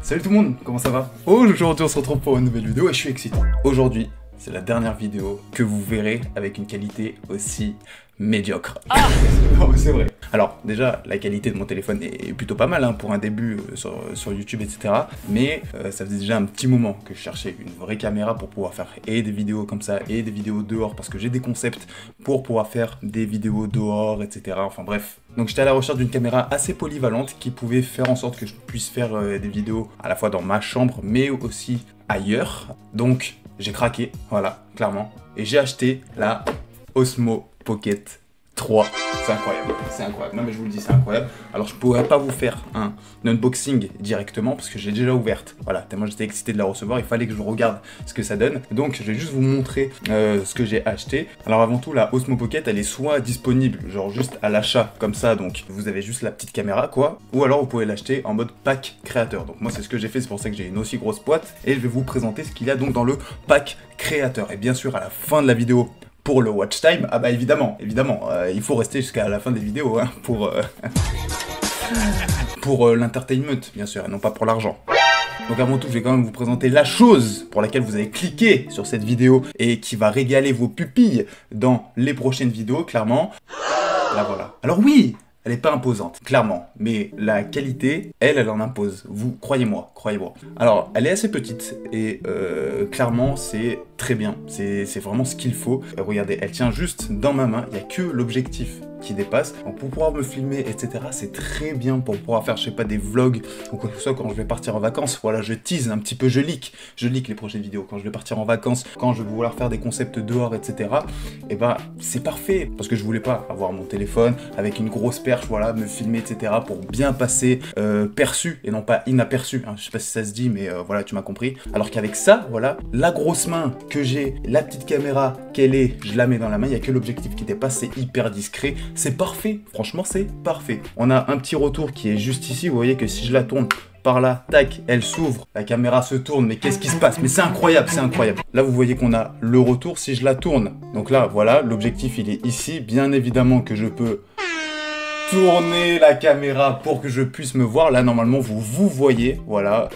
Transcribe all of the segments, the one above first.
Salut tout le monde, comment ça va? Aujourd'hui on se retrouve pour une nouvelle vidéo et je suis excité. Aujourd'hui, c'est la dernière vidéo que vous verrez avec une qualité aussi médiocre. Ah non mais c'est vrai. Alors déjà, la qualité de mon téléphone est plutôt pas mal hein, pour un début sur YouTube, etc. Mais ça faisait déjà un petit moment que je cherchais une vraie caméra pour pouvoir faire et des vidéos comme ça et des vidéos dehors parce que j'ai des concepts pour pouvoir faire des vidéos dehors, etc. Enfin bref. Donc j'étais à la recherche d'une caméra assez polyvalente qui pouvait faire en sorte que je puisse faire des vidéos à la fois dans ma chambre mais aussi ailleurs. Donc j'ai craqué, voilà, clairement. Et j'ai acheté la Osmo Pocket 3. C'est incroyable, c'est incroyable. Non mais je vous le dis, c'est incroyable. Alors je pourrais pas vous faire un unboxing directement parce que j'ai déjà ouverte. Voilà, tellement j'étais excité de la recevoir, il fallait que je regarde ce que ça donne. Donc je vais juste vous montrer ce que j'ai acheté. Alors avant tout, la Osmo Pocket, elle est soit disponible, genre juste à l'achat comme ça, donc vous avez juste la petite caméra quoi. Ou alors vous pouvez l'acheter en mode pack créateur. Donc moi c'est ce que j'ai fait, c'est pour ça que j'ai une aussi grosse boîte. Et je vais vous présenter ce qu'il y a donc dans le pack créateur. Et bien sûr à la fin de la vidéo, pour le watch time, ah bah évidemment, il faut rester jusqu'à la fin des vidéos hein, pour l'entertainment, bien sûr, et non pas pour l'argent. Donc avant tout, je vais quand même vous présenter la chose pour laquelle vous avez cliqué sur cette vidéo et qui va régaler vos pupilles dans les prochaines vidéos, clairement. Là voilà. Alors oui, elle n'est pas imposante, clairement, mais la qualité, elle en impose. Vous, croyez-moi, croyez-moi. Alors, elle est assez petite et clairement, c'est très bien. C'est vraiment ce qu'il faut. Regardez, elle tient juste dans ma main. Il n'y a que l'objectif qui dépasse. Donc pour pouvoir me filmer, etc., c'est très bien pour pouvoir faire, je sais pas, des vlogs ou quoi que ce soit quand je vais partir en vacances. Voilà, je tease un petit peu, je leak les prochaines vidéos. Quand je vais partir en vacances, quand je vais vouloir faire des concepts dehors, etc., et bah, c'est parfait. Parce que je voulais pas avoir mon téléphone avec une grosse perche, voilà, me filmer, etc., pour bien passer perçu et non pas inaperçu. Hein. Je sais pas si ça se dit, mais voilà, tu m'as compris. Alors qu'avec ça, voilà, la grosse main que j'ai, la petite caméra qu'elle est, je la mets dans la main, il n'y a que l'objectif qui dépasse, c'est hyper discret. C'est parfait, franchement c'est parfait. On a un petit retour qui est juste ici, vous voyez que si je la tourne par là, tac, elle s'ouvre, la caméra se tourne, mais qu'est-ce qui se passe? Mais c'est incroyable, c'est incroyable. Là vous voyez qu'on a le retour si je la tourne. Donc là, voilà, l'objectif il est ici, bien évidemment que je peux tourner la caméra pour que je puisse me voir. Là normalement vous voyez, voilà,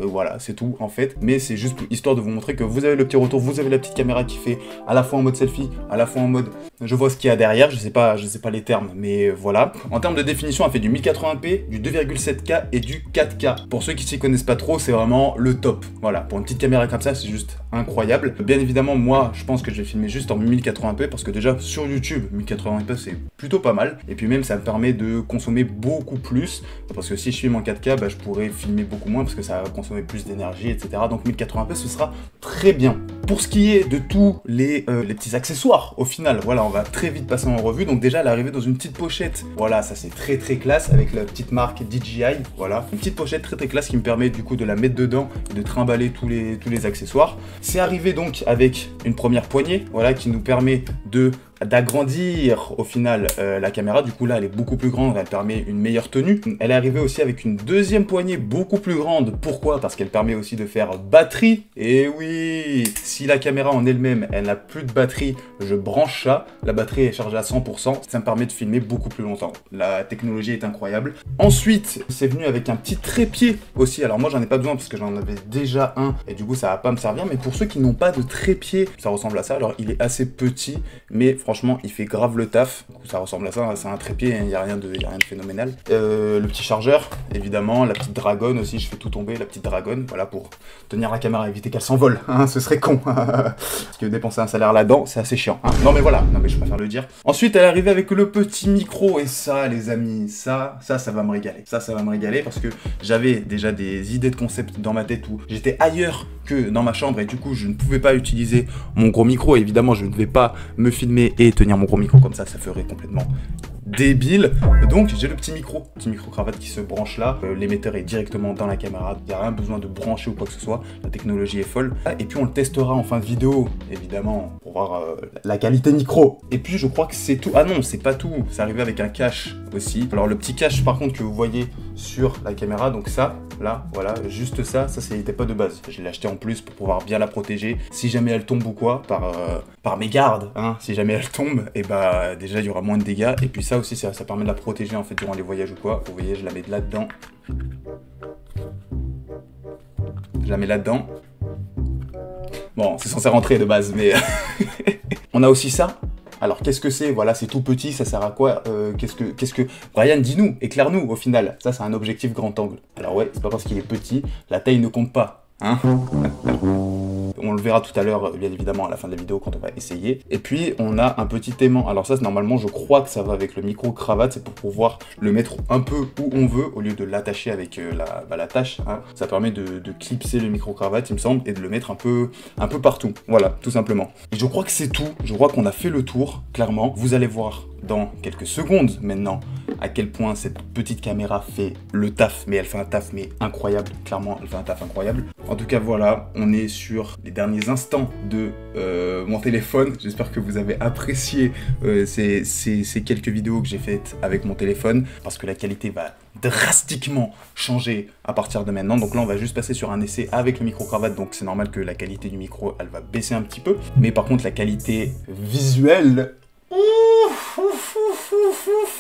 voilà c'est tout en fait, mais c'est juste histoire de vous montrer que vous avez le petit retour, vous avez la petite caméra qui fait à la fois en mode selfie, à la fois en mode je vois ce qu'il y a derrière, je sais pas les termes, mais voilà. En termes de définition, elle fait du 1080p, du 2,7K et du 4K. Pour ceux qui s'y connaissent pas trop, c'est vraiment le top. Voilà, pour une petite caméra comme ça, c'est juste incroyable. Bien évidemment, moi, je pense que je vais filmer juste en 1080p parce que déjà sur YouTube, 1080p c'est plutôt pas mal. Et puis même, ça me permet de consommer beaucoup plus parce que si je filme en 4K, bah, je pourrais filmer beaucoup moins parce que ça va consommer plus d'énergie, etc. Donc 1080p, ce sera très bien. Pour ce qui est de tous les petits accessoires, au final, voilà, on va très vite passer en revue. Donc déjà, elle est arrivée dans une petite pochette. Voilà, ça c'est très classe avec la petite marque DJI. Voilà, une petite pochette très classe qui me permet du coup de la mettre dedans et de trimballer tous les accessoires. C'est arrivé donc avec une première poignée, voilà, qui nous permet d'agrandir au final la caméra. Du coup là elle est beaucoup plus grande, elle permet une meilleure tenue. Elle est arrivée aussi avec une deuxième poignée beaucoup plus grande. Pourquoi? Parce qu'elle permet aussi de faire batterie. Et oui, si la caméra en elle-même elle n'a plus de batterie, je branche ça, la batterie est chargée à 100%, ça me permet de filmer beaucoup plus longtemps. La technologie est incroyable. Ensuite c'est venu avec un petit trépied aussi. Alors moi j'en ai pas besoin parce que j'en avais déjà un et du coup ça va pas me servir, mais pour ceux qui n'ont pas de trépied, ça ressemble à ça. Alors il est assez petit mais franchement, il fait grave le taf. Ça ressemble à ça, c'est un trépied, il n'y a rien de phénoménal. Le petit chargeur, évidemment, la petite dragonne aussi, je fais tout tomber, la petite dragonne, voilà, pour tenir la caméra, éviter qu'elle s'envole, hein, ce serait con. Parce que dépenser un salaire là-dedans, c'est assez chiant. Hein. Non mais voilà, non mais je préfère le dire. Ensuite, elle est arrivée avec le petit micro, et ça, les amis, ça va me régaler. Ça va me régaler parce que j'avais déjà des idées de concept dans ma tête où j'étais ailleurs que dans ma chambre, et du coup, je ne pouvais pas utiliser mon gros micro. Évidemment, je ne vais pas me filmer et tenir mon gros micro comme ça ferait complètement débile. Donc j'ai le petit micro cravate qui se branche là, l'émetteur est directement dans la caméra, il n'y a rien besoin de brancher ou quoi que ce soit, la technologie est folle. Et puis on le testera en fin de vidéo, évidemment, pour voir la qualité micro. Et puis je crois que c'est tout. Ah non, c'est pas tout, c'est arrivé avec un cache aussi. Alors le petit cache par contre que vous voyez sur la caméra, donc ça, là, voilà, juste ça c'était pas de base. Je l'ai acheté en plus pour pouvoir bien la protéger. Si jamais elle tombe ou quoi, par mégarde, hein, si jamais elle tombe, et bah déjà il y aura moins de dégâts. Et puis ça aussi, ça permet de la protéger en fait durant les voyages ou quoi. Vous voyez, je la mets là-dedans. Je la mets là-dedans. Bon, c'est censé rentrer de base, mais... On a aussi ça. Alors, qu'est-ce que c'est? Voilà, c'est tout petit, ça sert à quoi? Qu'est-ce que... Brian, dis-nous, éclaire-nous, au final. Ça, c'est un objectif grand angle. Alors ouais, c'est pas parce qu'il est petit, la taille ne compte pas, hein. On le verra tout à l'heure, bien évidemment, à la fin de la vidéo, quand on va essayer. Et puis, on a un petit aimant. Alors ça, normalement, je crois que ça va avec le micro-cravate. C'est pour pouvoir le mettre un peu où on veut, au lieu de l'attacher avec la tâche, hein. Ça permet de clipser le micro-cravate, il me semble, et de le mettre un peu partout. Voilà, tout simplement. Et je crois que c'est tout. Je crois qu'on a fait le tour, clairement. Vous allez voir dans quelques secondes, maintenant, à quel point cette petite caméra fait le taf. Mais elle fait un taf, mais incroyable. Clairement, elle fait un taf incroyable. En tout cas, voilà, on est sur les derniers instants de mon téléphone. J'espère que vous avez apprécié ces quelques vidéos que j'ai faites avec mon téléphone, parce que la qualité va drastiquement changer à partir de maintenant. Donc là, on va juste passer sur un essai avec le micro-cravate, donc c'est normal que la qualité du micro, elle va baisser un petit peu. Mais par contre, la qualité visuelle...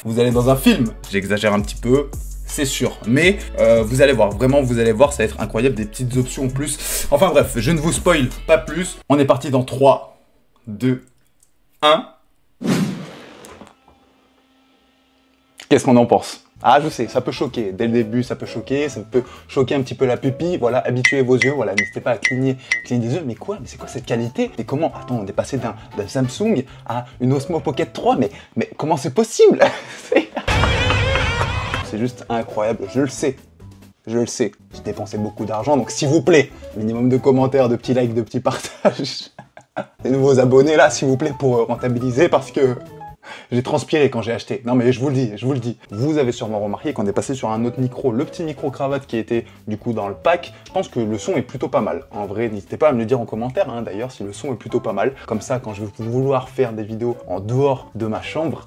Vous allez dans un film. J'exagère un petit peu, c'est sûr. Mais vous allez voir, vraiment, vous allez voir, ça va être incroyable, des petites options en plus. Enfin bref, je ne vous spoil pas plus. On est parti dans 3, 2, 1. Qu'est-ce qu'on en pense? Ah, je sais, ça peut choquer. Dès le début, ça peut choquer un petit peu la pupille. Voilà, habituez vos yeux. Voilà, n'hésitez pas à cligner des yeux. Mais quoi? Mais c'est quoi cette qualité? Et comment? Attends, on est passé d'un Samsung à une Osmo Pocket 3. Mais comment c'est possible? C'est juste incroyable. Je le sais. Je le sais. J'ai dépensé beaucoup d'argent. Donc, s'il vous plaît, minimum de commentaires, de petits likes, de petits partages. Les nouveaux abonnés là, s'il vous plaît, pour rentabiliser, parce que... j'ai transpiré quand j'ai acheté. Non mais je vous le dis, je vous le dis. Vous avez sûrement remarqué qu'on est passé sur un autre micro, le petit micro-cravate qui était du coup dans le pack. Je pense que le son est plutôt pas mal. En vrai, n'hésitez pas à me le dire en commentaire, hein, d'ailleurs, si le son est plutôt pas mal. Comme ça, quand je vais vouloir faire des vidéos en dehors de ma chambre,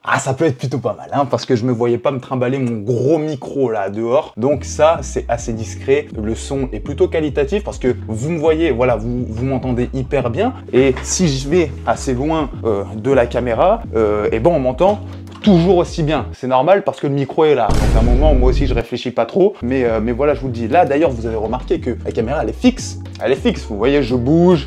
ah, ça peut être plutôt pas mal, hein, parce que je me voyais pas me trimballer mon gros micro là dehors. Donc ça, c'est assez discret. Le son est plutôt qualitatif parce que vous me voyez, voilà, vous m'entendez hyper bien. Et si je vais assez loin de la caméra, et ben on m'entend toujours aussi bien. C'est normal parce que le micro est là. Donc à un moment, moi aussi, je réfléchis pas trop. Mais voilà, je vous le dis. Là, d'ailleurs, vous avez remarqué que la caméra, elle est fixe. Elle est fixe. Vous voyez, je bouge,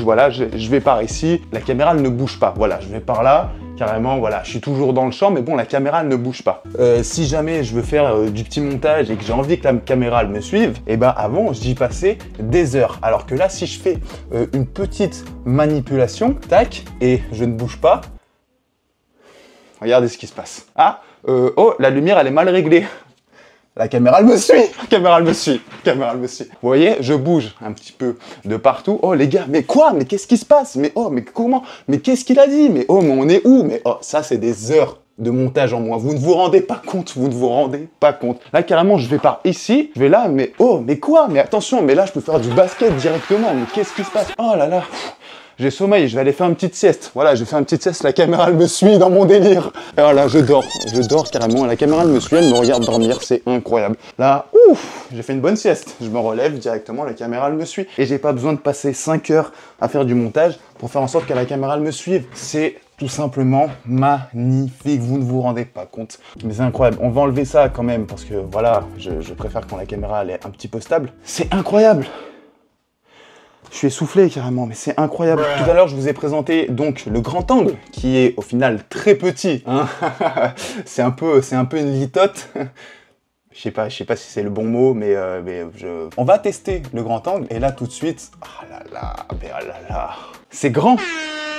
voilà, je vais par ici. La caméra, elle ne bouge pas. Voilà, je vais par là. Carrément, voilà, je suis toujours dans le champ, mais bon, la caméra, elle ne bouge pas. Si jamais je veux faire du petit montage et que j'ai envie que la caméra, elle me suive, et ben avant, j'y passais des heures. Alors que là, si je fais une petite manipulation, tac, et je ne bouge pas, regardez ce qui se passe. Ah, oh, la lumière, elle est mal réglée. La caméra, elle me suit. La caméra, elle me suit. La caméra, elle me suit. Vous voyez, je bouge un petit peu de partout. Oh, les gars, mais quoi? Mais qu'est-ce qui se passe? Mais oh, mais comment? Mais qu'est-ce qu'il a dit? Mais oh, mais on est où? Mais oh, ça, c'est des heures de montage en moins. Vous ne vous rendez pas compte. Vous ne vous rendez pas compte. Là, carrément, je vais par ici. Je vais là, mais oh, mais quoi? Mais attention, mais là, je peux faire du basket directement. Mais qu'est-ce qui se passe? Oh là là. J'ai sommeil, je vais aller faire une petite sieste. Voilà, je vais faire une petite sieste, la caméra, elle me suit dans mon délire. Et voilà, je dors carrément. La caméra, elle me suit, elle me regarde dormir, c'est incroyable. Là, ouf, j'ai fait une bonne sieste. Je me relève directement, la caméra, elle me suit. Et j'ai pas besoin de passer 5 heures à faire du montage pour faire en sorte que la caméra, elle me suive. C'est tout simplement magnifique, vous ne vous rendez pas compte. Mais c'est incroyable, on va enlever ça quand même, parce que voilà, je préfère quand la caméra, elle est un petit peu stable. C'est incroyable. Je suis essoufflé carrément, mais c'est incroyable. Tout à l'heure, je vous ai présenté donc le grand angle, qui est au final très petit, hein. c'est un peu une litote. Je sais pas si c'est le bon mot, mais on va tester le grand angle. Et là, tout de suite, ah là là, mais ah là là, c'est grand.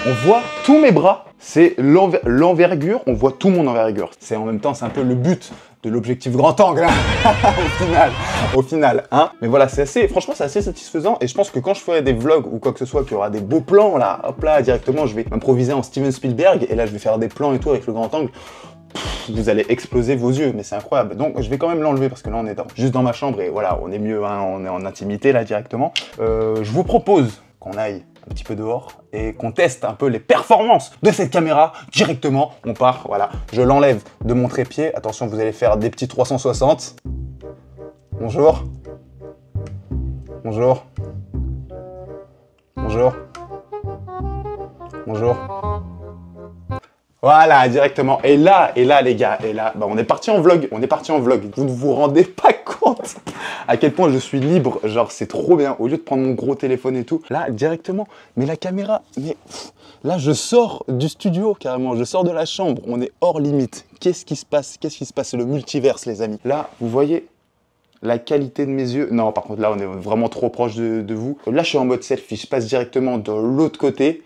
On voit tous mes bras. C'est l'envergure, on voit tout mon envergure. C'est en même temps, c'est un peu le but de l'objectif grand angle, hein. au final, hein. Mais voilà, franchement, c'est assez satisfaisant. Et je pense que quand je ferai des vlogs ou quoi que ce soit, qu'il y aura des beaux plans, là, hop là, directement, je vais m'improviser en Steven Spielberg. Et là, je vais faire des plans et tout avec le grand angle. Vous allez exploser vos yeux, mais c'est incroyable. Donc, je vais quand même l'enlever parce que là, on est juste dans ma chambre et voilà, on est mieux, hein, on est en intimité, là, directement. Je vous propose qu'on aille un petit peu dehors et qu'on teste un peu les performances de cette caméra directement. On part, voilà, je l'enlève de mon trépied. Attention, vous allez faire des petits 360. Bonjour. Bonjour. Bonjour. Bonjour. Voilà, directement. Et là, les gars, bah, on est parti en vlog. Vous ne vous rendez pas compte à quel point je suis libre. Genre, c'est trop bien. Au lieu de prendre mon gros téléphone et tout, là, directement. Mais la caméra, là, je sors du studio, carrément. Je sors de la chambre. On est hors limite. Qu'est-ce qui se passe? C'est le multiverse, les amis. Là, vous voyez la qualité de mes yeux. Non, par contre, là, on est vraiment trop proche de vous. Là, je suis en mode selfie. Je passe directement de l'autre côté.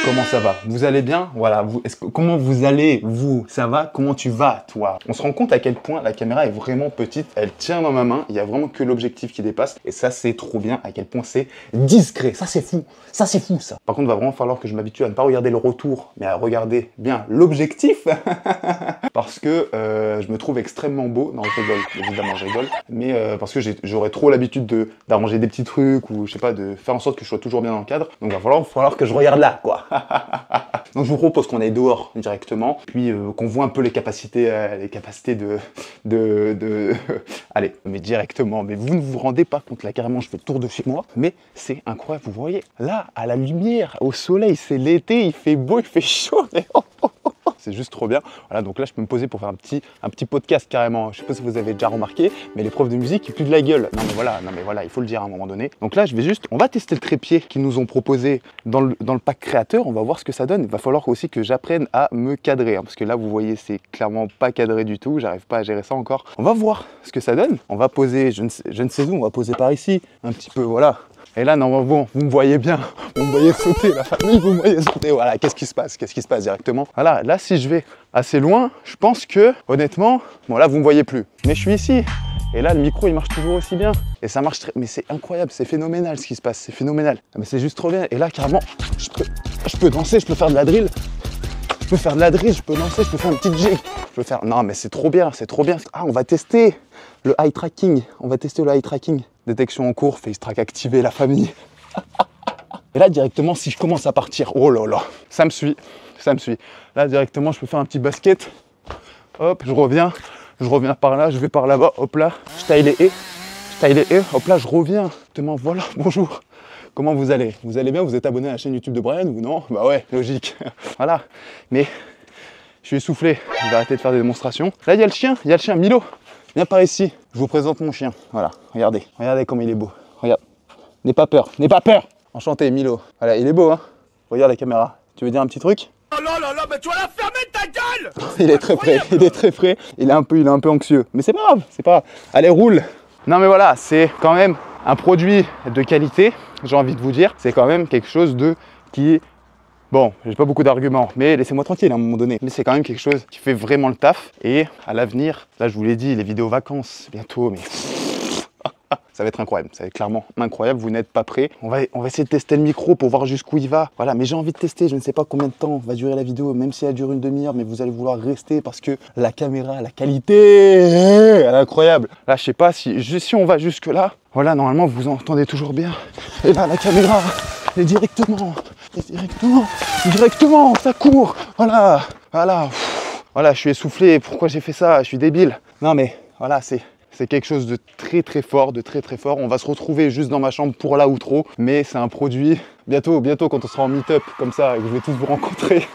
Comment ça va? Vous allez bien? Voilà. Comment vous allez, vous? Ça va? Comment tu vas, toi? On se rend compte à quel point la caméra est vraiment petite. Elle tient dans ma main. Il n'y a vraiment que l'objectif qui dépasse. Et ça, c'est trop bien. À quel point c'est discret. Ça, c'est fou. Ça, c'est fou, ça. Par contre, il va vraiment falloir que je m'habitue à ne pas regarder le retour, mais à regarder bien l'objectif. Parce que je me trouve extrêmement beau. Non, je rigole. Évidemment, je rigole. Mais parce que j'aurais trop l'habitude d'arranger des petits trucs ou, je sais pas, de faire en sorte que je sois toujours bien dans le cadre. Donc, il va falloir que je regarde là, quoi. Donc je vous propose qu'on aille dehors directement, puis qu'on voit un peu les capacités allez, mais directement. Mais vous ne vous rendez pas compte, là carrément je fais le tour de chez moi, mais c'est incroyable, vous voyez, là à la lumière, au soleil, c'est l'été, il fait beau, il fait chaud, mais c'est juste trop bien. Voilà, donc là je peux me poser pour faire un petit podcast carrément. Je sais pas si vous avez déjà remarqué, mais les profs de musique ils puent de la gueule. Non mais voilà, il faut le dire à un moment donné. Donc là on va tester le trépied qu'ils nous ont proposé dans le pack créateur. On va voir ce que ça donne. Il va falloir aussi que j'apprenne à me cadrer, hein, parce que là vous voyez c'est clairement pas cadré du tout. J'arrive pas à gérer ça encore. On va voir ce que ça donne. On va poser, je ne sais où, on va poser par ici, un petit peu, voilà. Et là, non, bon, vous me voyez bien, vous me voyez sauter, la famille, vous me voyez sauter, voilà, qu'est-ce qui se passe directement? Voilà, là, si je vais assez loin, je pense que, honnêtement, bon, là, vous me voyez plus, mais je suis ici, et là, le micro, il marche toujours aussi bien, et ça marche très, mais c'est incroyable, c'est phénoménal ce qui se passe, c'est phénoménal, mais c'est juste trop bien, et là, carrément, je peux danser, je peux faire de la drill, je peux danser, je peux faire une petite jig, je peux faire, non, mais c'est trop bien, ah, on va tester le eye tracking, détection en cours, face track activé, la famille. Et là, directement, si je commence à partir, oh là là, ça me suit. Là, directement, je peux faire un petit basket. Hop, je reviens par là, je vais par là-bas, hop là, je taille les haies, hop là, je reviens. Exactement, voilà, bonjour. Comment vous allez? Vous allez bien? Vous êtes abonné à la chaîne YouTube de Brian ou non? Bah ouais, logique. Voilà, mais je suis essoufflé, je vais arrêter de faire des démonstrations. Là, il y a le chien, Milo. Viens par ici, je vous présente mon chien. Voilà, regardez comme il est beau. Regarde, n'aie pas peur. Enchanté, Milo. Voilà, il est beau, hein. Regarde la caméra. Tu veux dire un petit truc? Oh là là là, mais tu vas la fermer ta gueule! Il est très prêt, il est un peu anxieux. Mais c'est pas grave. Allez, roule. Non mais voilà, c'est quand même un produit de qualité, j'ai envie de vous dire. C'est quand même quelque chose qui est... Bon, j'ai pas beaucoup d'arguments, mais laissez-moi tranquille à un moment donné. Mais c'est quand même quelque chose qui fait vraiment le taf. Et à l'avenir, là je vous l'ai dit, les vidéos vacances, bientôt, mais... Ça va être incroyable, ça va être clairement incroyable, vous n'êtes pas prêts. On va essayer de tester le micro pour voir jusqu'où il va. Voilà, mais j'ai envie de tester, je ne sais pas combien de temps va durer la vidéo, même si elle dure une demi-heure, mais vous allez vouloir rester parce que la caméra, la qualité, elle est incroyable. Là, je sais pas si on va jusque là, voilà, normalement vous entendez toujours bien. Et là, la caméra, elle est directement, ça court. Voilà, je suis essoufflé, pourquoi j'ai fait ça? Je suis débile. Non mais, voilà, c'est quelque chose de très fort, On va se retrouver juste dans ma chambre pour la outro, mais c'est un produit, bientôt quand on sera en meet-up comme ça, et que je vais tous vous rencontrer.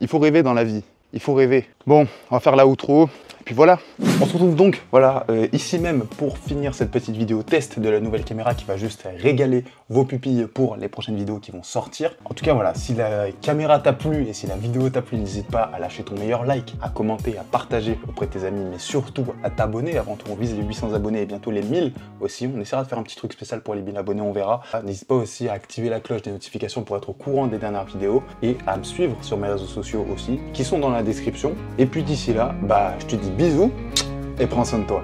Il faut rêver dans la vie, il faut rêver. Bon, on va faire la outro, et puis voilà. On se retrouve donc, voilà, ici même pour finir cette petite vidéo test de la nouvelle caméra qui va juste régaler vos pupilles pour les prochaines vidéos qui vont sortir. En tout cas, voilà, si la caméra t'a plu et si la vidéo t'a plu, n'hésite pas à lâcher ton meilleur like, à commenter, à partager auprès de tes amis, mais surtout à t'abonner. Avant tout, on vise les 800 abonnés et bientôt les 1000 aussi. On essaiera de faire un petit truc spécial pour les 1000 abonnés, on verra. N'hésite pas aussi à activer la cloche des notifications pour être au courant des dernières vidéos et à me suivre sur mes réseaux sociaux aussi, qui sont dans la description. Et puis d'ici là, bah, je te dis bisous et prends soin de toi.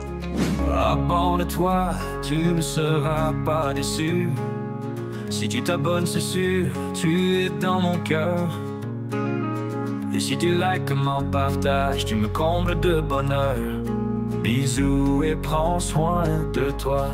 Abonne-toi, tu ne seras pas déçu. Si tu t'abonnes, c'est sûr, tu es dans mon cœur. Et si tu likes, comment partage, tu me combles de bonheur. Bisous et prends soin de toi.